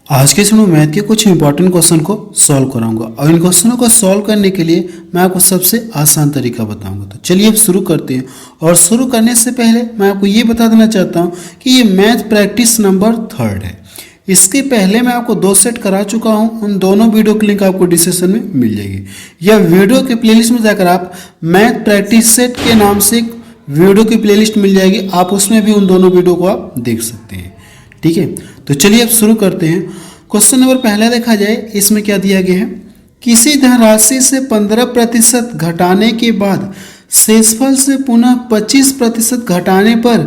आज के समय मैथ के कुछ इंपॉर्टेंट क्वेश्चन को सॉल्व कराऊंगा और इन क्वेश्चनों को सॉल्व करने के लिए मैं आपको सबसे आसान तरीका बताऊंगा। तो चलिए अब शुरू करते हैं। और शुरू करने से पहले मैं आपको ये बता देना चाहता हूं कि ये मैथ प्रैक्टिस नंबर 3 है। इसके पहले मैं आपको 2 सेट करा चुका हूं, उन दोनों वीडियो की लिंक आपको डिस्क्रिप्शन में मिल जाएगी। या वीडियो के प्लेलिस्ट में जाकर आप मैथ प्रैक्टिस सेट के नाम से एक वीडियो की प्लेलिस्ट मिल जाएगी, आप उसमें भी उन दोनों वीडियो को आप देख सकते हैं। ठीक है, तो चलिए अब शुरू करते हैं। क्वेश्चन नंबर पहला देखा जाए, इसमें क्या दिया गया है, किसी धनराशि से 15% घटाने के बाद शेषफल से पुनः 25% घटाने पर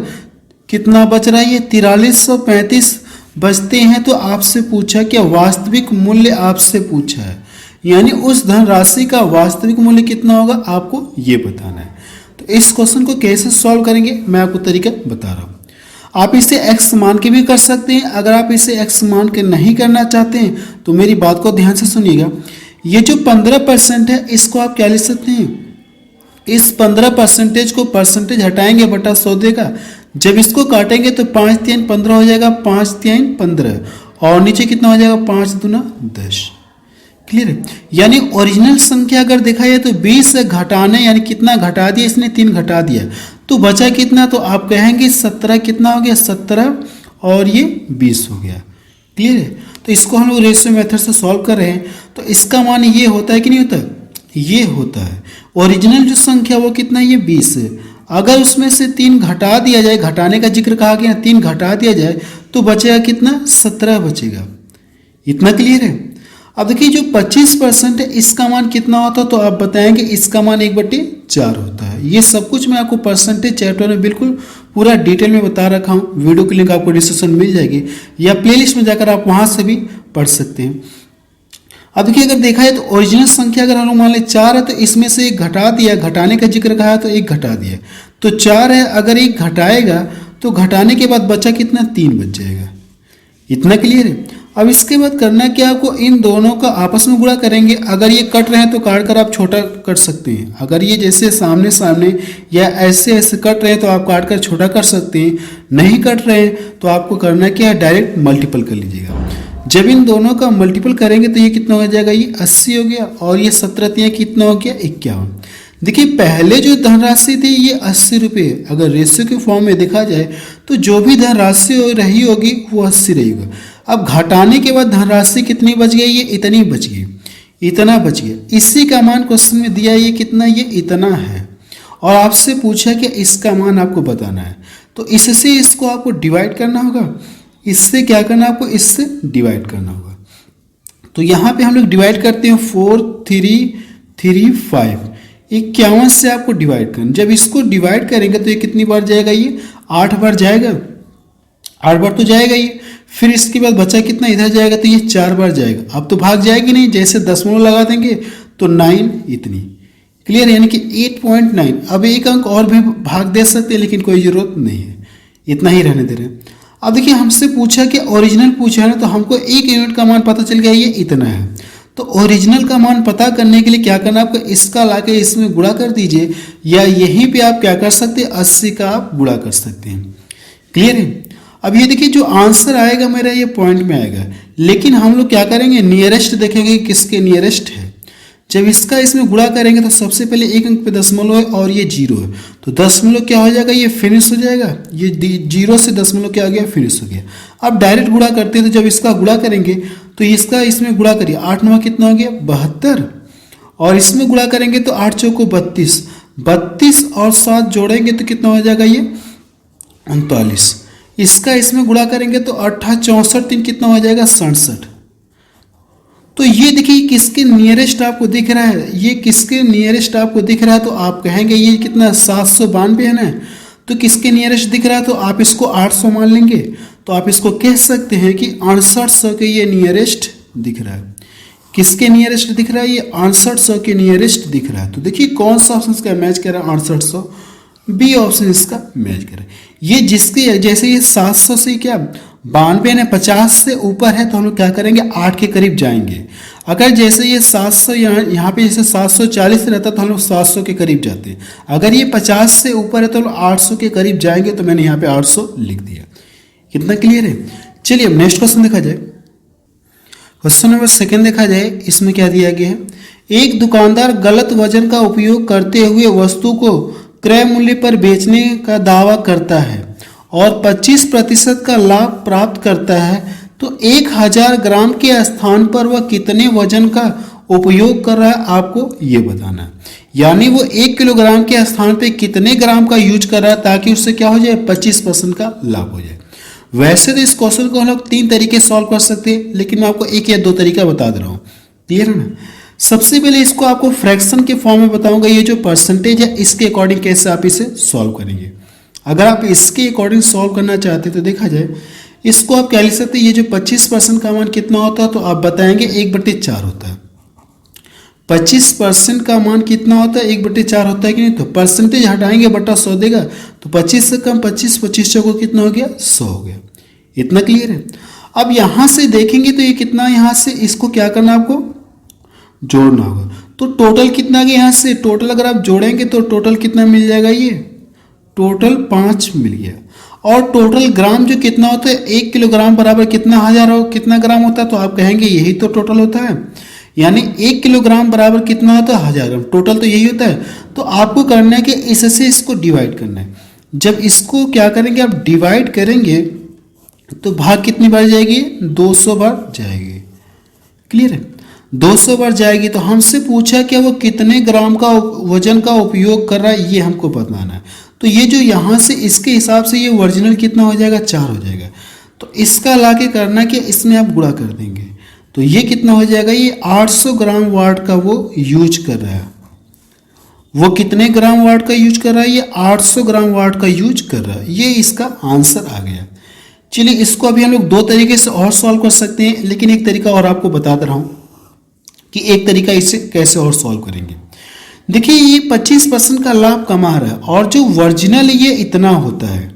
कितना बच रहा है, ये 4335 बचते हैं। तो आपसे पूछा क्या वास्तविक मूल्य आपसे पूछा है, यानी उस धनराशि का वास्तविक मूल्य कितना होगा आपको ये बताना है। तो इस क्वेश्चन को कैसे सॉल्व करेंगे मैं आपको तरीका बता रहा हूँ। आप इसे x मान के भी कर सकते हैं। अगर आप इसे x मान के नहीं करना चाहते हैं तो मेरी बात को ध्यान से सुनिएगा। ये जो 15% है इसको आप क्या लिख सकते हैं, इस 15% को परसेंटेज हटाएंगे बटा 100 देगा। जब इसको काटेंगे तो 5 3 15 हो जाएगा, 5 3 15 और नीचे कितना हो जाएगा 5 दूना 10। क्लियर है, यानी ओरिजिनल संख्या अगर देखा जाए तो 20 से घटाने यानी कितना घटा दिया, इसने 3 घटा दिया तो बचा कितना, तो आप कहेंगे 17 कितना हो गया, 17 और ये 20 हो गया। क्लियर है, तो इसको हम लोग रेशियो मेथड से सॉल्व कर रहे हैं। तो इसका मान ये होता है कि नहीं होता, ये होता है। ओरिजिनल जो संख्या वो कितना है, ये 20 है। अगर उसमें से 3 घटा दिया जाए, घटाने का जिक्र कहा गया, 3 घटा दिया जाए तो बचेगा कितना, 17 बचेगा। इतना क्लियर है। अब देखिए जो 25% है इसका मान कितना होता है, तो आप बताएंगे इसका मान 1/4 होता है। ये सब कुछ मैं आपको परसेंटेज चैप्टर में बिल्कुल पूरा डिटेल में बता रखा हूँ। वीडियो की लिंक आपको डिस्क्रिप्शन में मिल जाएगी या प्लेलिस्ट में जाकर आप वहाँ से भी पढ़ सकते हैं। अब देखिए अगर देखा है तो ओरिजिनल संख्या अगर हम लोग मान लें 4 है तो इसमें से 1 घटा दिया, घटाने का जिक्र कहा तो 1 घटा दिया, तो 4 है। अगर 1 घटाएगा तो घटाने के बाद बचा कितना, 3 बच जाएगा। इतना क्लियर है। अब इसके बाद करना क्या, आपको इन दोनों का आपस में गुणा करेंगे। अगर ये कट रहे हैं तो काट कर आप छोटा कर सकते हैं। अगर ये जैसे सामने सामने या ऐसे ऐसे कट रहे हैं तो आप काट कर छोटा कर सकते हैं। नहीं कट रहे हैं तो आपको करना क्या है, डायरेक्ट मल्टीपल कर लीजिएगा। जब इन दोनों का मल्टीपल करेंगे तो ये कितना हो जाएगा, ये 80 हो गया और ये 17 कितना हो गया, 51। देखिए पहले जो धनराशि थी ये 80 रुपये, अगर रेशियो के फॉर्म में देखा जाए तो जो भी धनराशि रही होगी वो 80 रहेगा। अब घटाने के बाद धनराशि कितनी बच गई, ये इतनी बच गई, इतना बच गया। इसी का मान क्वेश्चन में दिया, ये कितना, ये इतना है और आपसे पूछा कि इसका मान आपको बताना है। तो इससे इसको आपको डिवाइड करना होगा, इससे क्या करना आपको, इससे डिवाइड करना होगा। तो यहाँ पे हम लोग डिवाइड करते हैं 4 3 3 5, 51 से आपको डिवाइड करना। जब इसको डिवाइड करेंगे तो ये कितनी बार जाएगा, ये 8 बार जाएगा, 8 बार तो जाएगा ये। फिर इसके बाद बचा कितना, इधर जाएगा तो ये 4 बार जाएगा। अब तो भाग जाएगी नहीं, जैसे दशमलव लगा देंगे तो 9 इतनी। क्लियर है, यानी कि 8.9। अब एक अंक और भी भाग दे सकते हैं लेकिन कोई जरूरत नहीं है, इतना ही रहने दे रहे हैं। अब देखिए हमसे पूछा कि ओरिजिनल पूछा है ना, तो हमको 1 यूनिट का मान पता चल गया, ये इतना है। तो ओरिजिनल का मान पता करने के लिए क्या करना, आपको इसका लाके इसमें गुणा कर दीजिए, या यहीं पे आप क्या कर सकते हैं, 80 का आप गुणा कर सकते हैं। क्लियर है। अब ये देखिए जो आंसर आएगा मेरा ये पॉइंट में आएगा, लेकिन हम लोग क्या करेंगे, नियरेस्ट देखेंगे किसके नियरेस्ट है। जब इसका इसमें गुणा करेंगे तो सबसे पहले 1 अंक पे दशमलव है और ये 0 है, तो दशमलव क्या हो जाएगा, ये फिनिश हो जाएगा। ये 0 से दशमलव क्या हो गया, फिनिश हो गया। अब डायरेक्ट गुणा करते हैं, तो जब इसका गुणा करेंगे तो इसका इसमें गुणा करिए, 8 9 कितना हो गया, 72 और इसमें गुणा करेंगे तो 8 चौको 32, 32 और 7 जोड़ेंगे तो कितना हो जाएगा, ये 39। इसका इसमें गुणा करेंगे तो 8 64 3 कितना हो जाएगा, 67। तो ये देखिए किसके नियरेस्ट आपको दिख रहा है, ये किसके नियरेस्ट आपको दिख रहा है, तो आप कहेंगे ये कितना 792 है ना। तो किसके नियरेस्ट दिख रहा है, तो आप इसको 800 मान लेंगे, तो आप इसको कह सकते हैं कि 6800 के ये नियरेस्ट दिख रहा है। किसके नियरेस्ट दिख रहा है, ये 6800 के नियरेस्ट दिख रहा है। तो देखिए कौन सा ऑप्शन इसका मैच कर रहा है, 6800, बी ऑप्शन इसका मैच कर रहा है। ये जिसके जैसे ये 700 से क्या 92 ने 50 से ऊपर है तो हम लोग क्या करेंगे, 8 के करीब जाएंगे। अगर जैसे ये 700 यहाँ पे जैसे 740 रहता तो हम लोग 700 के करीब जाते हैं। अगर ये 50 से ऊपर है तो हम लोग 800 के करीब जाएंगे, तो मैंने यहाँ पे 800 लिख दिया। कितना क्लियर है। चलिए अब नेक्स्ट क्वेश्चन देखा जाए। क्वेश्चन नंबर सेकंड देखा जाए, इसमें क्या दिया गया है। एक दुकानदार गलत वजन का उपयोग करते हुए वस्तु को क्रय मूल्य पर बेचने का दावा करता है और 25% का लाभ प्राप्त करता है, तो 1000 ग्राम के स्थान पर वह कितने वजन का उपयोग कर रहा है, आपको ये बताना है। यानी वो 1 किलोग्राम के स्थान पे कितने ग्राम का यूज कर रहा है ताकि उससे क्या हो जाए, 25% का लाभ हो जाए। वैसे तो इस क्वेश्चन को हम लोग 3 तरीके सॉल्व कर सकते हैं, लेकिन मैं आपको 1 या 2 तरीका बता दे रहा हूँ। क्लियर है ना। सबसे पहले इसको आपको फ्रैक्शन के फॉर्म में बताऊंगा। ये जो परसेंटेज है इसके अकॉर्डिंग कैसे आप इसे सॉल्व करेंगे। अगर आप इसके अकॉर्डिंग सॉल्व करना चाहते हैं तो देखा जाए, इसको आप क्या लिख सकते हैं, ये जो 25% का मान कितना होता है तो आप बताएंगे 1/4 होता है। 25% का मान कितना होता है, 1/4 होता है कि नहीं। तो परसेंटेज हटाएंगे बटा 100 देगा, तो 25 से कम 25, 25 चौको कितना हो गया, 100 हो गया। इतना क्लियर है। अब यहां से देखेंगे तो ये कितना, यहां से इसको क्या करना, आपको जोड़ना होगा। तो टोटल कितना आ गया, यहां से टोटल अगर आप जोड़ेंगे तो टोटल कितना मिल जाएगा, ये टोटल 5 मिल गया। और टोटल ग्राम जो कितना होता है, 1 किलोग्राम बराबर कितना कितना ग्राम होता है, तो आप कहेंगे यही तो टोटल होता है। यानी 1 किलोग्राम बराबर कितना होता है, 1000 ग्राम। टोटल तो यही होता है। तो आपको करना है कि इससे इसको डिवाइड करना है। जब इसको क्या करेंगे, आप डिवाइड करेंगे तो भाग कितनी बार जाएगी, 200 बार जाएगी। क्लियर है। 200 बार जाएगी। तो हमसे पूछा कि वो कितने ग्राम का वजन का उपयोग कर रहा है, ये हमको बताना है। तो ये जो यहाँ से इसके हिसाब से ये ओरिजिनल कितना हो जाएगा, 4 हो जाएगा। तो इसका लाके करना कि इसमें आप गुणा कर देंगे, तो ये कितना हो जाएगा, ये 800 ग्राम वाट का वो यूज कर रहा है। वो कितने ग्राम वाट का यूज कर रहा है, ये 800 ग्राम वाट का यूज कर रहा है। ये इसका आंसर आ गया। चलिए इसको अभी हम लोग 2 तरीके से और सॉल्व कर सकते हैं, लेकिन एक तरीका और आपको बता दे रहा हूँ कि एक तरीका इसे कैसे और सॉल्व करेंगे। देखिए ये 25% का लाभ कमा रहा है और जो ओरिजिनल ये इतना होता है।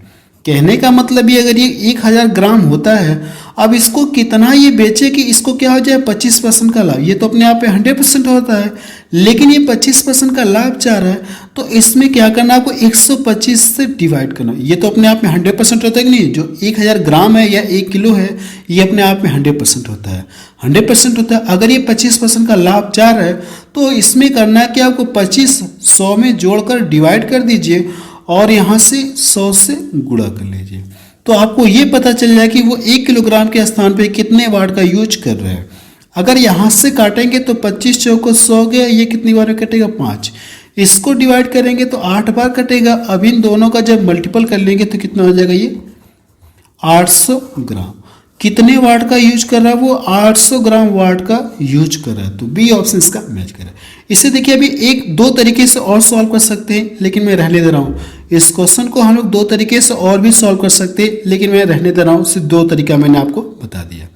कहने का मतलब ये, अगर ये 1000 ग्राम होता है, अब इसको कितना ये बेचे कि इसको क्या हो जाए, 25% का लाभ। ये तो अपने आप में 100% होता है, लेकिन ये 25% का लाभ चाह रहा है। तो इसमें क्या करना, आपको 125 से डिवाइड करना। ये तो अपने आप में 100% होता है कि नहीं। जो 1000 ग्राम है या 1 किलो है, ये अपने आप में 100% होता है, 100% होता है। अगर ये 25% का लाभ चाह रहा है तो इसमें करना है कि आपको 25 100 में जोड़कर डिवाइड कर दीजिए और यहाँ से 100 से गुणा कर लीजिए। तो आपको ये पता चल जाए कि वो 1 किलोग्राम के स्थान पे कितने वाट का यूज कर रहे हैं। अगर यहाँ से काटेंगे तो 25 चौको 100 गया, ये कितनी बार में कटेगा, 5। इसको डिवाइड करेंगे तो 8 बार कटेगा। अब इन दोनों का जब मल्टीपल कर लेंगे तो कितना हो जाएगा, ये 800 ग्राम। कितने वाट का यूज कर रहा है, वो 800 ग्राम वाट का यूज कर रहा है। तो बी ऑप्शन इसका मैच कर रहा है। इसे देखिए अभी 1-2 तरीके से और सॉल्व कर सकते हैं, लेकिन मैं रहने दे रहा हूँ। इस क्वेश्चन को हम लोग 2 तरीके से और भी सॉल्व कर सकते हैं, लेकिन मैं रहने दे रहा हूँ। सिर्फ 2 तरीका मैंने आपको बता दिया।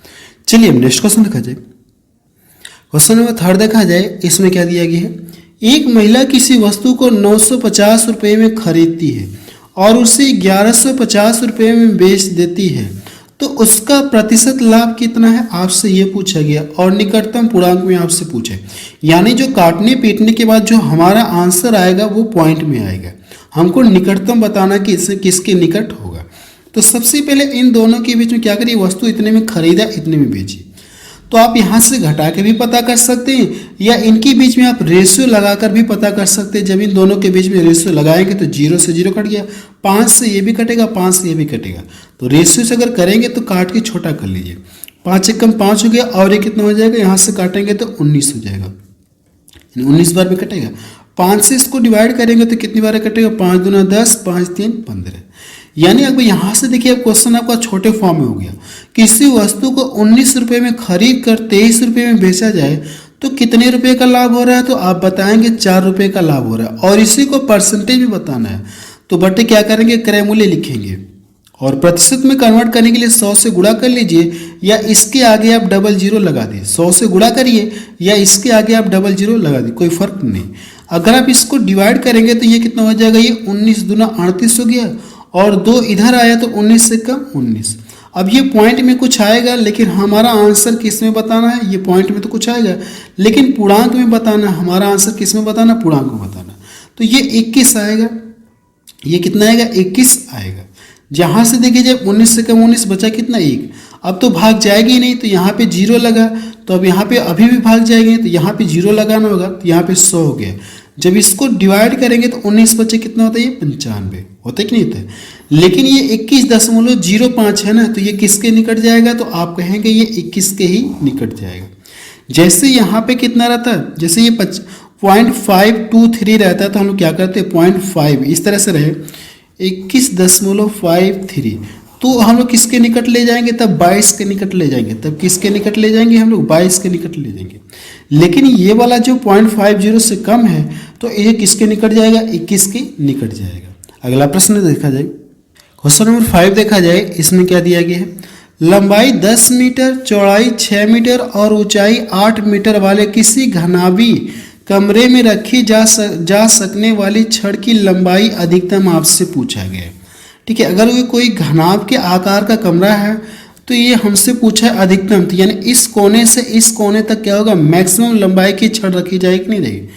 चलिए नेक्स्ट क्वेश्चन देखा जाए। क्वेश्चन नंबर 3 देखा जाए, इसमें क्या दिया गया है। एक महिला किसी वस्तु को 950 रुपये में खरीदती है और उसे 1150 रुपये में बेच देती है, तो उसका प्रतिशत लाभ कितना है, आपसे ये पूछा गया। और निकटतम पूर्णांक में आपसे पूछे, यानी जो काटने पीटने के बाद जो हमारा आंसर आएगा वो पॉइंट में आएगा। हमको निकटतम बताना कि इससे किसके निकट होगा। तो सबसे पहले इन दोनों के बीच में क्या करिए, वस्तु इतने में खरीदा, इतने में बेची। तो आप यहाँ से घटा के भी पता कर सकते हैं, या इनके बीच में आप रेशियो लगाकर भी पता कर सकते हैं। जब इन दोनों के बीच में रेशियो लगाएंगे तो 0 से 0 कट गया, 5 से ये भी कटेगा, 5 से ये भी कटेगा। तो रेशियो से अगर करेंगे तो काट के छोटा कर लीजिए। 5 एकम 5 हो गया, और ये कितना हो जाएगा, यहाँ से काटेंगे तो 19 हो जाएगा, 19 बार भी कटेगा। 5 से इसको डिवाइड करेंगे तो कितनी बार कटेगा, 5 दूना 10, 5 3 15। यानी अब यहाँ से देखिए, अब क्वेश्चन आपका छोटे फॉर्म में हो गया। किसी वस्तु को 19 रुपये में खरीद कर 23 रुपये में बेचा जाए तो कितने रुपए का लाभ हो रहा है, तो आप बताएंगे 4 रुपये का लाभ हो रहा है। और इसी को परसेंटेज में बताना है, तो बटे क्या करेंगे, क्रय मूल्य लिखेंगे और प्रतिशत में कन्वर्ट करने के लिए 100 से गुणा कर लीजिए, या इसके आगे आप डबल जीरो लगा दिए। 100 से गुणा करिए या इसके आगे आप डबल जीरो लगा दिए, कोई फर्क नहीं। अगर आप इसको डिवाइड करेंगे तो ये कितना हो जाएगा, ये 19 दूना 38 हो गया, और 2 इधर आया तो 19 से कम 19। अब ये पॉइंट में कुछ आएगा, लेकिन हमारा आंसर किस में बताना है, ये पॉइंट में तो कुछ आएगा, लेकिन पूर्णांक में बताना है। हमारा आंसर किस में बताना, पूर्णांक में बताना। तो ये 21 आएगा, ये कितना आएगा, 21 आएगा। जहाँ से देखिए जब 19 से कम 19 बचा कितना, 1। अब तो भाग जाएगी ही नहीं, तो यहाँ पे 0 लगा, तो अब यहाँ पे अभी भी भाग जाएंगे, तो यहाँ पे 0 लगाना होगा, तो यहाँ पे 100 हो गया। जब इसको डिवाइड करेंगे तो 19 बचे कितना होता है, ये 95 होता है कि नहीं होता है। लेकिन ये 21.05 है ना, तो ये किसके निकट जाएगा, तो आप कहेंगे ये 21 के ही निकट जाएगा। जैसे यहाँ पे कितना रहता है, जैसे ये 0.523 रहता है, तो हम लोग क्या करते हैं 0.5 इस तरह से रहे 21.53, तो हम लोग किसके निकट ले जाएंगे, तब 22 के निकट ले जाएंगे। तब किसके निकट ले जाएंगे, हम लोग 22 के निकट ले जाएंगे। लेकिन ये वाला जो 0.50 से कम है, तो ये किसके निकट जाएगा, 21 के निकट जाएगा। अगला प्रश्न देखा जाए, क्वेश्चन नंबर 5 देखा जाए, इसमें क्या दिया गया है, लंबाई 10 मीटर, चौड़ाई 6 मीटर और ऊंचाई 8 मीटर वाले किसी घनाभी कमरे में रखी जा सकने वाली छड़ की लंबाई अधिकतम आपसे पूछा गया है। ठीक है, अगर ये कोई घनाभ के आकार का कमरा है, तो ये हमसे पूछा है अधिकतम, तो यानी इस कोने से इस कोने तक क्या होगा, मैक्सिमम लंबाई की छड़ रखी जाएगी कि नहीं रहेगी।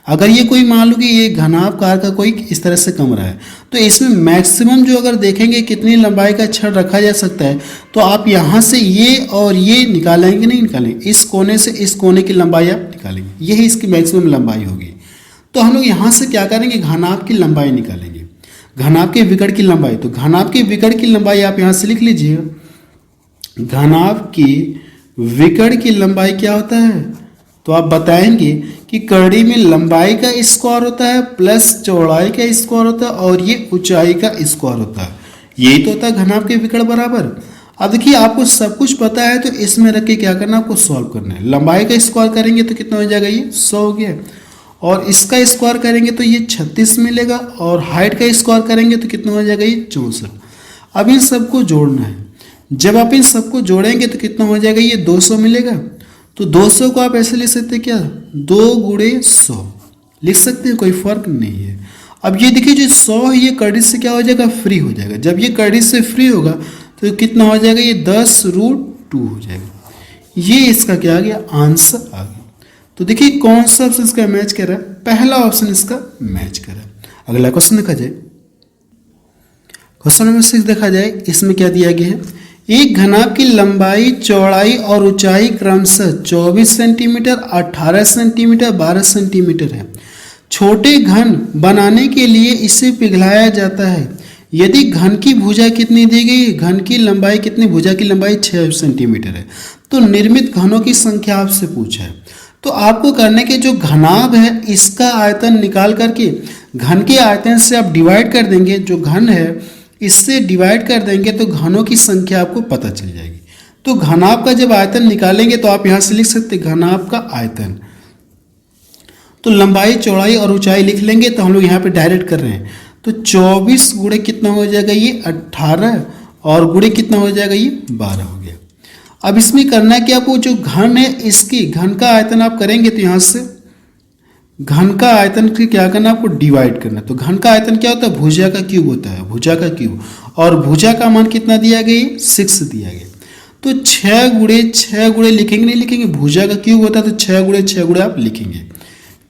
अगर ये कोई मान लो कि ये घनाभकार का कोई इस तरह से कमरा है, तो इसमें मैक्सिमम जो अगर देखेंगे कितनी लंबाई का छड़ रखा जा सकता है, तो आप यहाँ से ये और ये निकालेंगे, नहीं निकालेंगे, इस कोने से इस कोने की लंबाई आप निकालेंगे, यही इसकी मैक्सिमम लंबाई होगी। तो हम लोग यहाँ से क्या करेंगे, घनाभ की लंबाई निकालेंगे, घनाभ के विकर्ण की लंबाई। तो घनाभ के विकर्ण की लंबाई आप यहाँ से लिख लीजिए, घनाभ की विकर्ण की लंबाई क्या होता है, तो आप बताएंगे कि कड़ी में लंबाई का स्क्वायर होता है प्लस चौड़ाई का स्क्वायर होता है और ये ऊंचाई का स्क्वायर होता है, यही तो होता है घनाभ के विकर्ण बराबर। अब देखिए आपको सब कुछ पता है, तो इसमें रख के क्या करना, आपको सॉल्व करना है। लंबाई का स्क्वायर करेंगे तो कितना हो जाएगा, ये 100 हो गया, और इसका स्क्वायर करेंगे तो ये 36 मिलेगा, और हाइट का स्क्वायर करेंगे तो कितना हो जाएगा, ये 64। अब इन सबको जोड़ना है, जब आप इन सबको जोड़ेंगे तो कितना हो जाएगा, ये 200 मिलेगा। तो 200 को आप ऐसे लिख सकते हैं क्या, 2 गुणे 100 लिख सकते हैं, कोई फर्क नहीं है। अब ये देखिए जो 100 है ये कड़ी से क्या हो जाएगा, फ्री हो जाएगा। जब ये कड़ी से फ्री होगा तो कितना हो जाएगा, ये 10√2 हो जाएगा। ये इसका क्या आ गया, आंसर आ गया। तो देखिए कौन सा ऑप्शन इसका मैच कर रहा है, पहला ऑप्शन इसका मैच कर रहा है। अगला क्वेश्चन देखा जाए, क्वेश्चन नंबर 6 देखा जाए, इसमें क्या दिया गया है, एक घनाभ की लंबाई, चौड़ाई और ऊंचाई क्रमशः 24 सेंटीमीटर, 18 सेंटीमीटर, 12 सेंटीमीटर है। छोटे घन बनाने के लिए इसे पिघलाया जाता है। यदि घन की भुजा कितनी दी गई, घन की लंबाई कितनी, भुजा की लंबाई 6 सेंटीमीटर है, तो निर्मित घनों की संख्या आपसे पूछा है। तो आपको करने के जो घनाभ है इसका आयतन निकाल करके घन के आयतन से आप डिवाइड कर देंगे, जो घन है इससे डिवाइड कर देंगे तो घनों की संख्या आपको पता चल जाएगी। तो घनाभ का जब आयतन निकालेंगे तो आप यहाँ से लिख सकते हैं घनाभ का आयतन, तो लंबाई, चौड़ाई और ऊंचाई लिख लेंगे, तो हम लोग यहाँ पे डायरेक्ट कर रहे हैं, तो 24 गुणे कितना हो जाएगा, ये 18, और गुणे कितना हो जाएगा, ये 12 हो गया। अब इसमें करना है कि आपको जो घन है इसकी घन का आयतन आप करेंगे, तो यहाँ से घन का आयतन की क्या करना, आपको डिवाइड करना। तो घन का आयतन क्या होता है, भुजा का क्यूब होता है, भुजा का क्यूब, और भुजा का मान कितना दिया गया, 6 दिया गया। तो 6 गुणे लिखेंगे, नहीं लिखेंगे, भुजा का क्यूब होता है, तो 6 गुणे आप लिखेंगे।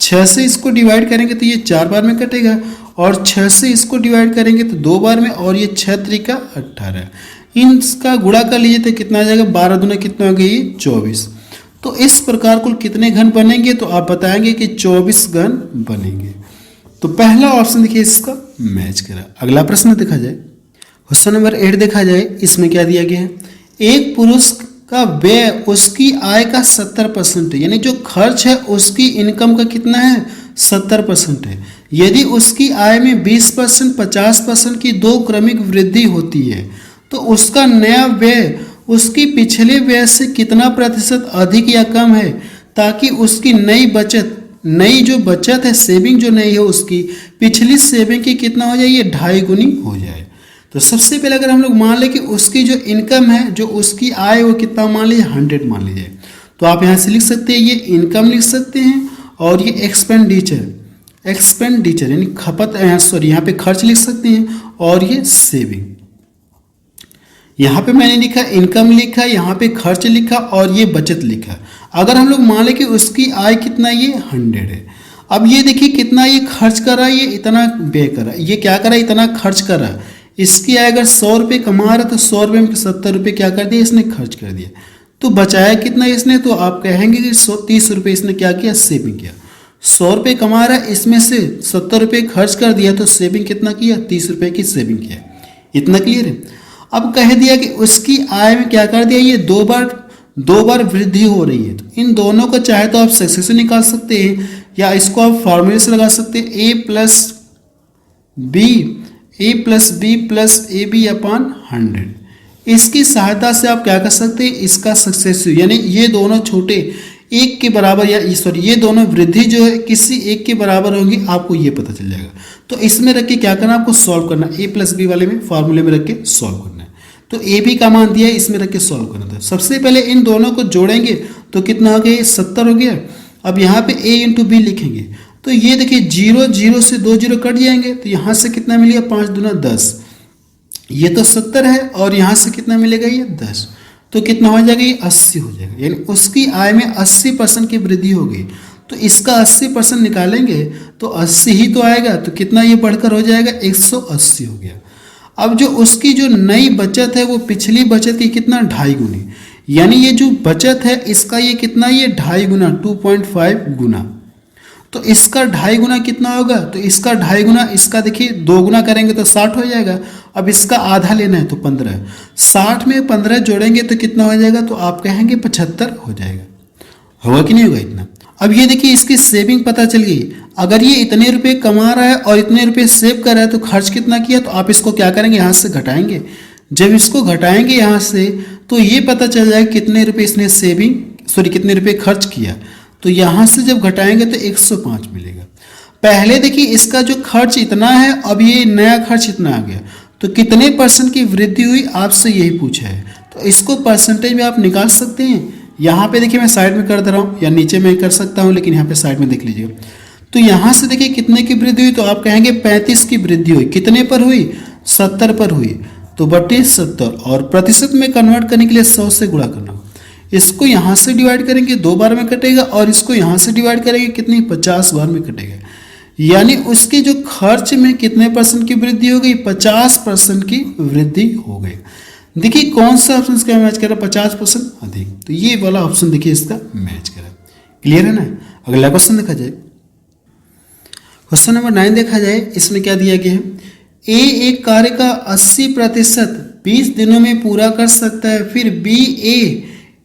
6 से इसको डिवाइड करेंगे तो ये 4 बार में कटेगा, और 6 से इसको डिवाइड करेंगे तो 2 बार में, और ये 6 त्रिका 18, इनका गुणा कर लीजिए तो कितना आ जाएगा, 12 दूना कितना हो गया, ये 24। तो इस प्रकार कुल कितने घन बनेंगे, तो आप बताएंगे कि 24 घन बनेंगे। तो पहला ऑप्शन देखिए इसका मैच करा। अगला प्रश्न देखा जाए, क्वेश्चन नंबर 8 देखा जाए, इसमें क्या दिया गया है, एक पुरुष का व्यय उसकी आय का 70% है, यानी जो खर्च है उसकी इनकम का कितना है, 70% है। यदि उसकी आय में 20%, 50% की 2 क्रमिक वृद्धि होती है, तो उसका नया व्यय उसकी पिछले व्यय से कितना प्रतिशत अधिक या कम है, ताकि उसकी नई जो बचत है, सेविंग जो नई है, उसकी पिछली सेविंग की कितना हो जाए, ये 2.5 गुनी हो जाए। तो सबसे पहले अगर हम लोग मान लें कि उसकी जो इनकम है, जो उसकी आय, वो कितना मान लीजिए, 100 मान लीजिए, तो आप यहाँ से लिख सकते हैं, ये इनकम लिख सकते हैं, और ये एक्सपेंडिचर यानी खपत, सॉरी यहाँ पे खर्च लिख सकते हैं, और ये सेविंग। यहाँ पे मैंने लिखा इनकम लिखा, यहाँ पे खर्च लिखा, और ये बचत लिखा। अगर हम लोग मान लें कि उसकी आय कितना, ये 100 है। अब ये देखिए कितना ये खर्च कर रहा है, ये इतना व्यय कर रहा है, ये क्या कर रहा है, इतना खर्च कर रहा है, इसकी आय अगर 100 रुपये कमा रहा है तो 100 रुपये में 70 रुपये क्या कर दिया इसने खर्च कर दिया। तो बचाया कितना इसने, तो आप कहेंगे कि 30 रुपये इसने क्या किया सेविंग किया। 100 रुपये कमा रहा है, इसमें से 70 रुपये खर्च कर दिया, तो सेविंग कितना किया 30 रुपये की सेविंग किया। इतना क्लियर है। अब कह दिया कि उसकी आय में क्या कर दिया, ये दो बार वृद्धि हो रही है। तो इन दोनों को चाहे तो आप सक्सेसिव निकाल सकते हैं या इसको आप फॉर्मूले से लगा सकते हैं a plus B plus A B upon 100। इसकी सहायता से आप क्या कर सकते हैं, इसका सक्सेसिव यानी ये दोनों छोटे एक के बराबर या सॉरी ये दोनों वृद्धि जो है किसी एक के बराबर होंगी, आपको ये पता चल जाएगा। तो इसमें रख के क्या करना, आपको सॉल्व करना, a प्लस बी वाले में फॉर्मूले में रख के सॉल्व करना है। तो ए बी का मान दिया है, इसमें रख के सॉल्व करना था। सबसे पहले इन दोनों को जोड़ेंगे तो कितना हो गया, 70 हो गया। अब यहाँ पे a इंटू बी लिखेंगे तो ये देखिए 0 से 2 0 कट जाएंगे, तो यहाँ से कितना मिलेगा 5 दूना 10, ये तो 70 है और यहाँ से कितना मिलेगा ये 10, तो कितना हो जाएगा ये 80 हो जाएगा। यानी उसकी आय में 80% की वृद्धि हो गई। तो इसका 80% निकालेंगे तो 80 ही तो आएगा, तो कितना ये बढ़कर हो जाएगा 180 हो गया। अब जो उसकी जो नई बचत है वो पिछली बचत की कितना 2.5 गुनी, यानी ये जो बचत है इसका ये कितना, ये 2.5 गुना 2.5 गुना। तो इसका 2.5 गुना कितना होगा, तो इसका 2.5 गुना इसका देखिए 2 गुना करेंगे तो 60 हो जाएगा। अब इसका आधा लेना है तो 15, 60 में 15 जोड़ेंगे तो कितना हो जाएगा, तो आप कहेंगे 75 हो जाएगा। होगा कि नहीं होगा इतना। अब ये देखिए इसकी सेविंग पता चल गई। अगर ये इतने रुपए कमा रहा है और इतने रुपए सेव कर रहा है तो खर्च कितना किया, तो आप इसको क्या करेंगे यहाँ से घटाएंगे। जब इसको घटाएंगे यहाँ से तो ये पता चल जाएगा कितने रुपए इसने कितने रुपए खर्च किया। तो यहाँ से जब घटाएंगे तो 105 मिलेगा। पहले देखिए इसका जो खर्च इतना है, अब ये नया खर्च इतना आ गया, तो कितने % की वृद्धि हुई आपसे यही पूछा है। तो इसको परसेंटेज में आप निकाल सकते हैं। यहाँ पे देखिए मैं साइड में कर दे रहा हूँ या नीचे में कर सकता हूँ, लेकिन यहाँ पे साइड में देख लीजिए। तो यहाँ से देखिए कितने की वृद्धि हुई, तो आप कहेंगे 35 की वृद्धि हुई। कितने पर हुई, 70 पर हुई। तो बटे 70 और प्रतिशत में कन्वर्ट करने के लिए 100 से गुणा करना। इसको यहाँ से डिवाइड करेंगे 2 बार में कटेगा और इसको यहाँ से डिवाइड करेंगे कितनी 50 बार में कटेगा। यानी उसके जो खर्च में कितने % की वृद्धि हो गई, 50% की वृद्धि हो गई। देखिए कौन सा ऑप्शन इसका मैच कर रहा है, 50% अधिक। तो ये वाला ऑप्शन देखिए इसका मैच कर रहा है। क्लियर है ना। अगला क्वेश्चन देखा जाए, क्वेश्चन नंबर 9 देखा जाए। इसमें क्या दिया गया है, ए एक कार्य का 80% 20 दिनों में पूरा कर सकता है, फिर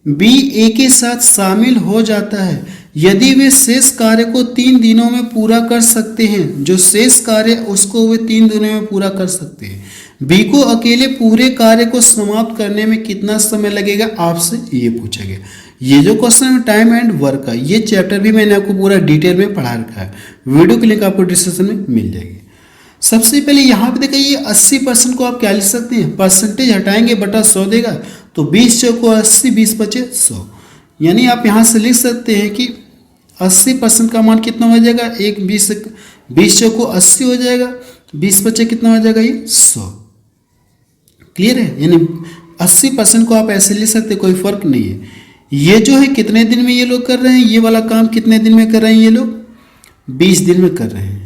बी ए के साथ शामिल हो जाता है यदि वे शेष कार्य को 3 दिनों में पूरा कर सकते हैं। जो शेष कार्य उसको वे 3 दिनों में पूरा कर सकते हैं। बी को अकेले पूरे कार्य को समाप्त करने में कितना समय लगेगा, आपसे ये पूछा गया। ये जो क्वेश्चन है टाइम एंड वर्क का, ये चैप्टर भी मैंने आपको पूरा डिटेल में पढ़ा रखा है। वीडियो की लिंक आपको डिस्क्रिप्शन में मिल जाएगी। सबसे पहले यहाँ पे देखिए ये 80% को आप क्या लिख सकते हैं, परसेंटेज हटाएंगे बटा 100 देगा, तो 20 चौको 80, 20 बचे 100। यानी आप यहाँ से लिख सकते हैं कि 80% का मान कितना हो जाएगा, 20 चौको 80 हो जाएगा, 20 बचे कितना हो जाएगा, ये 100। क्लियर है। यानी 80% को आप ऐसे लिख सकते, कोई फर्क नहीं है। ये जो है कितने दिन में ये लोग कर रहे हैं, ये वाला काम कितने दिन में कर रहे हैं ये लोग, 20 दिन में कर रहे हैं।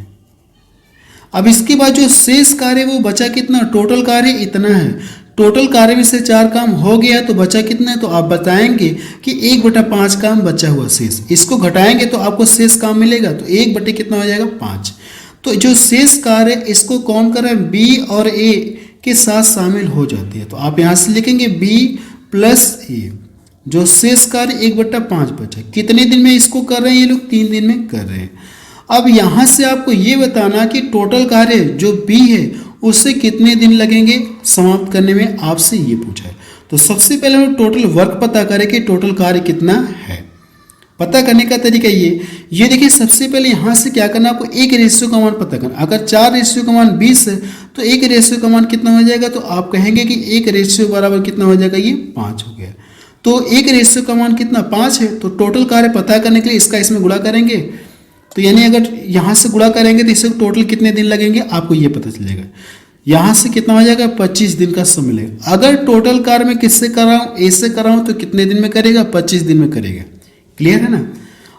अब इसके बाद जो शेष कार्य वो बचा कितना, टोटल कार्य इतना है। टोटल कार्य में से 4 काम हो गया तो बचा कितना है, तो आप बताएंगे कि 1/5 काम बचा हुआ शेष। इसको घटाएंगे तो आपको शेष काम मिलेगा, तो 1 बटे कितना हो जाएगा 5। तो जो शेष कार्य इसको कौन कर रहा है, बी और ए के साथ शामिल हो जाती है। तो आप यहाँ से लिखेंगे बी प्लस ए, जो शेष कार्य 1/5 बचा। कितने दिन में इसको कर रहे हैं ये लोग, 3 दिन में कर रहे हैं। अब यहाँ से आपको ये बताना कि टोटल कार्य जो बी है उससे कितने दिन लगेंगे समाप्त करने में, आपसे ये पूछा है। तो सबसे पहले हम टोटल वर्क पता करें कि टोटल कार्य कितना है। पता करने का तरीका ये देखिए सबसे पहले यहाँ से क्या करना, आपको एक रेशियो का मान पता करना। अगर 4 रेशियो का मान 20 है तो एक रेशियो का मान कितना हो जाएगा, तो आप कहेंगे कि एक रेशियो बराबर कितना हो जाएगा, ये 5 हो गया। तो एक रेशियो का मान कितना 5 है, तो टोटल कार्य पता करने के लिए इसका इसमें गुणा करेंगे। तो यानी अगर यहाँ से गुणा करेंगे तो इससे टोटल कितने दिन लगेंगे आपको ये पता चलेगा। यहाँ से कितना हो जाएगा, 25 दिन का समय लगेगा। अगर टोटल कार्य में किससे कराऊँ, ए से कराऊँ, तो कितने दिन में करेगा, 25 दिन में करेगा। क्लियर है ना।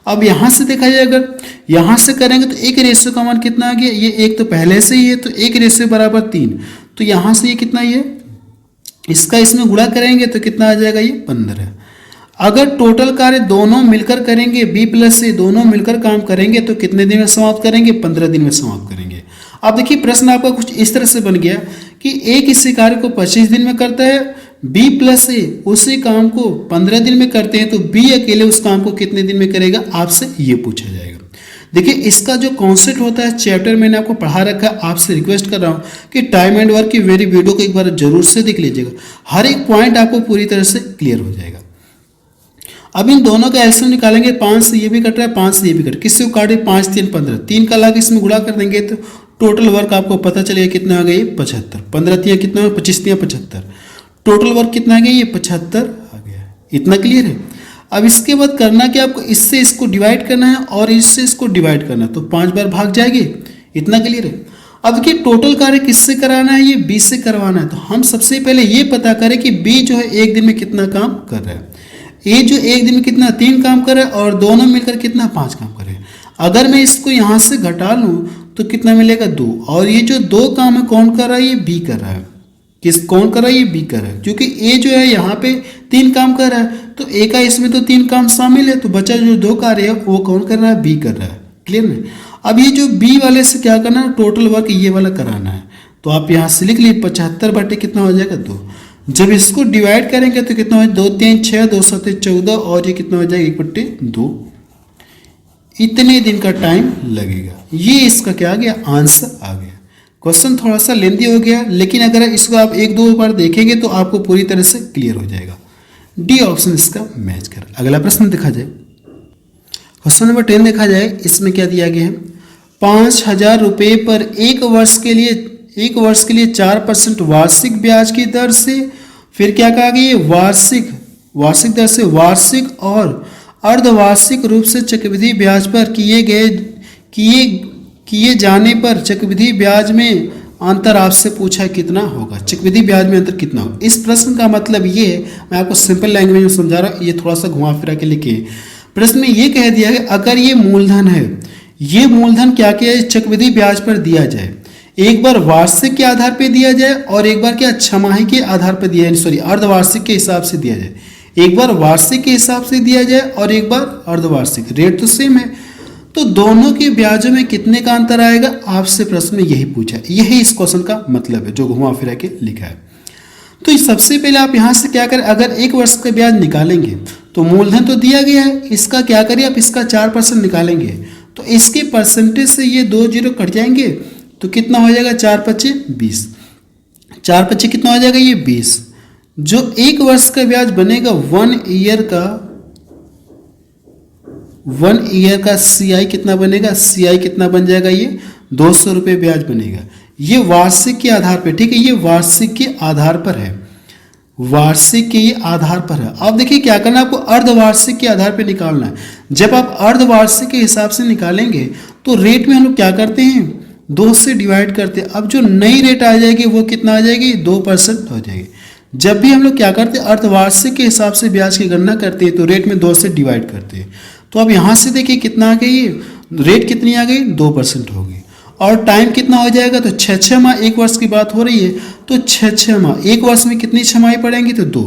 अब यहाँ से देखा जाए, अगर यहाँ से करेंगे तो एक रेशियो का मान कितना आ गया, ये एक तो पहले से ही है, तो एक रेशियो बराबर 3। तो यहाँ से ये कितना, ये इसका इसमें गुणा करेंगे तो कितना आ जाएगा, ये 15। अगर टोटल कार्य दोनों मिलकर करेंगे, बी प्लस सी दोनों मिलकर काम करेंगे तो कितने दिन में समाप्त करेंगे, 15 दिन में समाप्त करेंगे। अब देखिए प्रश्न आपका कुछ इस तरह से बन गया कि ए किसी कार्य को 25 दिन में करता है, बी प्लस ए उसी काम को 15 दिन में करते हैं, तो बी अकेले उस काम को कितने दिन में करेगा, आपसे ये पूछा जाएगा। देखिए इसका जो कॉन्सेप्ट होता है चैप्टर मैंने आपको पढ़ा रखा है, आपसे रिक्वेस्ट कर रहा हूँ कि टाइम एंड वर्क की मेरी वीडियो को एक बार जरूर से देख लीजिएगा, हर एक पॉइंट आपको पूरी तरह से क्लियर हो जाएगा। अब इन दोनों का एलसीएम निकालेंगे, 5 से ये भी कट रहा है, 5 से ये भी कट, किससे काटे, 5 3 15, 3 का लाके इसमें गुणा कर देंगे तो टोटल वर्क आपको पता चलेगा कितना आ गया, 75, 15 तिया कितना, 25 तिया 75, टोटल वर्क कितना आ गया, ये 75 आ गया। इतना क्लियर है। अब इसके बाद करना क्या, आपको इससे इसको डिवाइड करना है और इससे इसको डिवाइड करना है, तो 5 बार भाग जाएगी। इतना क्लियर है। अब देखिए टोटल कार्य किससे कराना है, ये बी से करवाना है, तो हम सबसे पहले ये पता करें कि बी जो है एक दिन में कितना काम कर रहा है, ए जो एक दिन में कितना 3 काम कर रहा है और दोनों मिलकर कितना 5 काम कर रहे हैं। अगर मैं इसको यहाँ से घटा लूँ तो कितना मिलेगा, 2, और ये जो 2 काम है कौन कर रहा है, ये बी कर रहा है। कौन कर रहा है, ये बी कर रहा है, क्योंकि ए जो है यहाँ पे 3 काम कर रहा है तो ए का इसमें तो 3 काम शामिल है, तो बचा जो 2 कार्य है वो कौन कर रहा है, बी कर रहा है। क्लियर है। अब ये जो बी वाले से क्या करना है, टोटल वर्क ये वाला कराना है, तो आप यहाँ से लिख लीजिए 75 बटे कितना हो जाएगा, 2। जब इसको डिवाइड करेंगे तो कितना हो, 2 3 6 2 7 14, और ये कितना हो जाएगा, 1/2। इतने दिन का टाइम लगेगा। ये इसका क्या आ गया, आंसर आ गया। क्वेश्चन थोड़ा सा लेंदी हो गया, लेकिन अगर इसको आप 1-2 बार देखेंगे तो आपको पूरी तरह से क्लियर हो जाएगा। डी ऑप्शन इसका मैच कर। अगला प्रश्न देखा जाए, क्वेश्चन नंबर 10 देखा जाए, इसमें क्या दिया गया है, 5,000 रुपये पर एक वर्ष के लिए 4% वार्षिक ब्याज की दर से, फिर क्या कहा गया, वार्षिक दर से वार्षिक और अर्धवार्षिक रूप से चक्रवृद्धि ब्याज पर किए जाने पर चक्रवृद्धि ब्याज में अंतर आपसे पूछा कितना होगा, चक्रवृद्धि ब्याज में अंतर कितना होगा। इस प्रश्न का मतलब ये है, मैं आपको सिंपल लैंग्वेज में समझा रहा हूँ, ये थोड़ा सा घुमा फिरा के लिखे। प्रश्न में ये कह दिया है अगर ये मूलधन है, ये मूलधन क्या किया चक्रवृद्धि ब्याज पर दिया जाए, एक बार वार्षिक के आधार पर दिया जाए और एक बार क्या छमाही के आधार पर दिया जाए, अर्धवार्षिक के हिसाब से दिया जाए। एक बार वार्षिक के हिसाब से दिया जाए और एक बार अर्धवार्षिक, रेट तो सेम है, तो दोनों के ब्याजों में कितने का अंतर आएगा, आपसे प्रश्न में यही पूछा। यही इस क्वेश्चन का मतलब है जो घुमा फिरा के लिखा है। तो सबसे पहले आप यहाँ से क्या करें, अगर एक वर्ष का ब्याज निकालेंगे तो मूलधन तो दिया गया है, इसका क्या करिए आप इसका 4% निकालेंगे, तो इसके परसेंटेज से ये 2 0 कट जाएंगे, तो कितना हो जाएगा, 4 5 20, 4 5 कितना हो जाएगा, ये 20। जो एक वर्ष का ब्याज बनेगा 1 ईयर का CI कितना बनेगा, CI कितना बन जाएगा, ये 200 रुपये ब्याज बनेगा। ये वार्षिक के आधार पर, ठीक है, ये वार्षिक के आधार पर है, वार्षिक के आधार पर है। अब देखिए क्या करना है, आपको अर्धवार्षिक के आधार पर निकालना है। जब आप अर्धवार्षिक के हिसाब से निकालेंगे तो रेट में हम लोग क्या करते हैं, 2 से डिवाइड करते हैं। अब जो नई रेट आ जाएगी वो कितना आ जाएगी, 2% हो जाएगी। जब भी हम लोग क्या करते हैं, अर्धवार्षिक के हिसाब से ब्याज की गणना करते हैं तो रेट में 2 से डिवाइड करते हैं। तो अब यहाँ से देखिए कितना आ गई, रेट कितनी आ गई, 2% होगी। और टाइम कितना हो जाएगा, तो 6 माह, एक वर्ष की बात हो रही है तो 6 माह, एक वर्ष में कितनी छमाही पड़ेंगी, तो 2।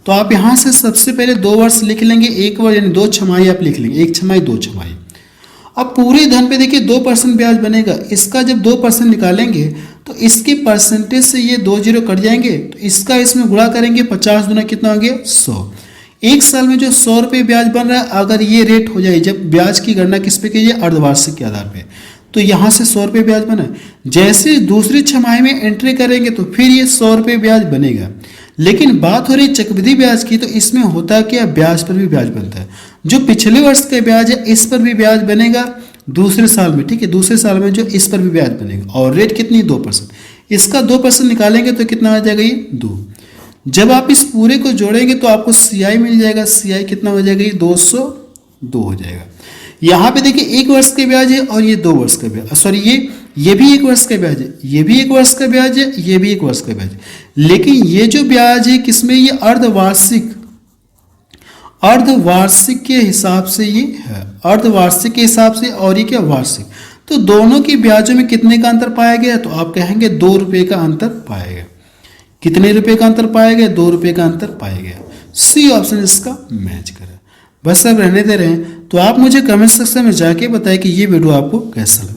तो आप यहाँ से सबसे पहले 2 वर्ष लिख लेंगे, एक वर्ष यानी 2 छमाही आप लिख लेंगे, 1 छमाही 2 छमाही। अब पूरे धन पे देखिए 2% ब्याज बनेगा, इसका जब 2% निकालेंगे तो इसके परसेंटेज से ये 2 0 कट जाएंगे, तो इसका इसमें गुणा करेंगे, 50 गुना कितना हो गया, 100। एक साल में जो 100 रुपये ब्याज बन रहा है, अगर ये रेट हो जाए, जब ब्याज की गणना किस पे कीजिए, अर्धवार्षिक के आधार पे, तो यहाँ से 100 रुपये ब्याज बना। जैसे दूसरी छमाही में एंट्री करेंगे तो फिर ये 100 रुपये ब्याज बनेगा। लेकिन बात हो रही चक्रवृद्धि ब्याज की, तो इसमें होता क्या, ब्याज पर भी ब्याज बनता है। जो पिछले वर्ष का ब्याज है इस पर भी ब्याज बनेगा दूसरे साल में, ठीक है, दूसरे साल में जो इस पर भी ब्याज बनेगा, और रेट कितनी, 2%। इसका 2% निकालेंगे तो कितना आ जाएगा, ये 2। जब आप इस पूरे को जोड़ेंगे तो आपको CI मिल जाएगा, CI कितना हो जाएगा, ये 202 हो जाएगा। यहाँ पे देखिए 1 वर्ष का ब्याज है और ये 2 वर्ष का ब्याज, सॉरी ये भी 1 वर्ष का ब्याज है, ये भी 1 वर्ष का ब्याज है, ये भी 1 वर्ष का ब्याज है। लेकिन ये जो ब्याज है किसमें, ये अर्धवार्षिक के हिसाब से, ये है अर्धवार्षिक के हिसाब से, और ये क्या, वार्षिक। तो दोनों की ब्याजों में कितने का अंतर पाया गया, तो आप कहेंगे 2 रुपये का अंतर पाया गया। कितने रुपए का अंतर पाया गया, 2 रुपये का अंतर पाया गया। सी ऑप्शन इसका मैच करें। बस अब रहने दे रहे हैं, तो आप मुझे कमेंट सेक्शन में जाके बताएं कि ये वीडियो आपको कैसा लगा।